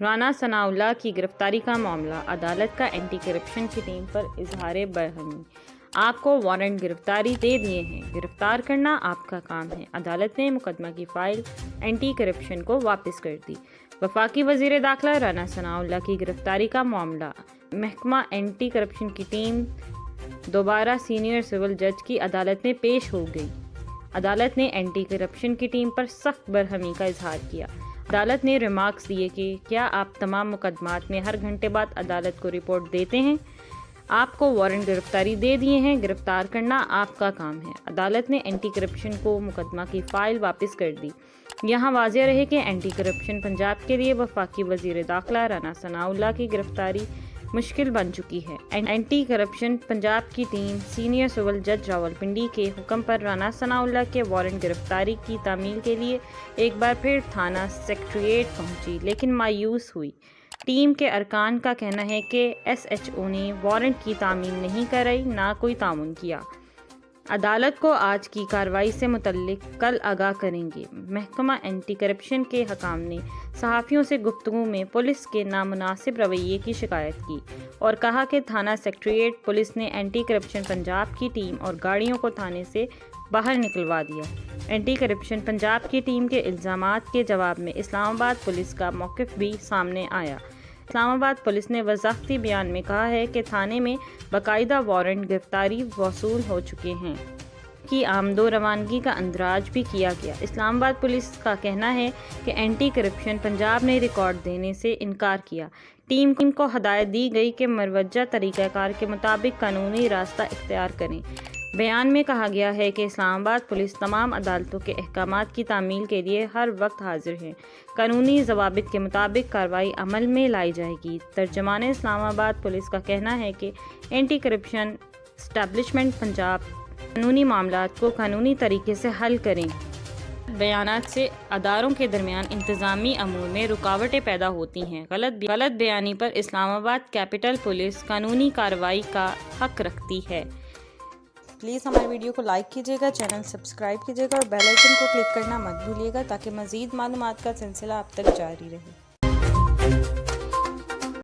رانا ثناءاللہ کی گرفتاری کا معاملہ، عدالت کا اینٹی کرپشن کی ٹیم پر اظہار برہمی۔ آپ کو وارنٹ گرفتاری دے دیے ہیں، گرفتار کرنا آپ کا کام ہے۔ عدالت نے مقدمہ کی فائل اینٹی کرپشن کو واپس کر دی۔ وفاقی وزیر داخلہ رانا ثناءاللہ کی گرفتاری کا معاملہ، محکمہ اینٹی کرپشن کی ٹیم دوبارہ سینئر سول جج کی عدالت میں پیش ہو گئی۔ عدالت نے اینٹی کرپشن کی ٹیم پر سخت برہمی کا اظہار کیا۔ عدالت نے ریمارکس دیے کہ کیا آپ تمام مقدمات میں ہر گھنٹے بعد عدالت کو رپورٹ دیتے ہیں؟ آپ کو وارنٹ گرفتاری دے دیے ہیں، گرفتار کرنا آپ کا کام ہے۔ عدالت نے اینٹی کرپشن کو مقدمہ کی فائل واپس کر دی۔ یہاں واضح رہے کہ اینٹی کرپشن پنجاب کے لیے وفاقی وزیر داخلہ رانا ثناءاللہ کی گرفتاری مشکل بن چکی ہے۔ اینٹی کرپشن پنجاب کی ٹیم سینئر سول جج راولپنڈی کے حکم پر رانا ثناءاللہ کے وارنٹ گرفتاری کی تعمیل کے لیے ایک بار پھر تھانہ سکریٹریٹ پہنچی، لیکن مایوس ہوئی۔ ٹیم کے ارکان کا کہنا ہے کہ ایس ایچ او نے وارنٹ کی تعمیل نہیں کرائی، نہ کوئی تعاون کیا۔ عدالت کو آج کی کارروائی سے متعلق کل آگاہ کریں گے۔ محکمہ اینٹی کرپشن کے حکام نے صحافیوں سے گفتگو میں پولیس کے نامناسب رویے کی شکایت کی اور کہا کہ تھانہ سکریٹریٹ پولیس نے اینٹی کرپشن پنجاب کی ٹیم اور گاڑیوں کو تھانے سے باہر نکلوا دیا۔ اینٹی کرپشن پنجاب کی ٹیم کے الزامات کے جواب میں اسلام آباد پولیس کا موقف بھی سامنے آیا۔ اسلام آباد پولیس نے وضاحتی بیان میں کہا ہے کہ تھانے میں باقاعدہ وارنٹ گرفتاری وصول ہو چکے ہیں کی آمد و روانگی کا اندراج بھی کیا گیا۔ اسلام آباد پولیس کا کہنا ہے کہ اینٹی کرپشن پنجاب نے ریکارڈ دینے سے انکار کیا۔ ٹیم کو ہدایت دی گئی کہ مروجہ طریقہ کار کے مطابق قانونی راستہ اختیار کریں۔ بیان میں کہا گیا ہے کہ اسلام آباد پولیس تمام عدالتوں کے احکامات کی تعمیل کے لیے ہر وقت حاضر ہے۔ قانونی ضوابط کے مطابق کارروائی عمل میں لائی جائے گی۔ ترجمان اسلام آباد پولیس کا کہنا ہے کہ اینٹی کرپشن اسٹیبلشمنٹ پنجاب قانونی معاملات کو قانونی طریقے سے حل کریں۔ بیانات سے اداروں کے درمیان انتظامی امور میں رکاوٹیں پیدا ہوتی ہیں۔ غلط بیانی پر اسلام آباد کیپٹل پولیس قانونی کارروائی کا حق رکھتی ہے۔ پلیز ہمارے ویڈیو کو لائک کیجیے گا، چینل سبسکرائب کیجیے گا اور بیل آئیکن کو کلک کرنا مت بھولیے گا تاکہ مزید معلومات کا سلسلہ آپ تک جاری رہے۔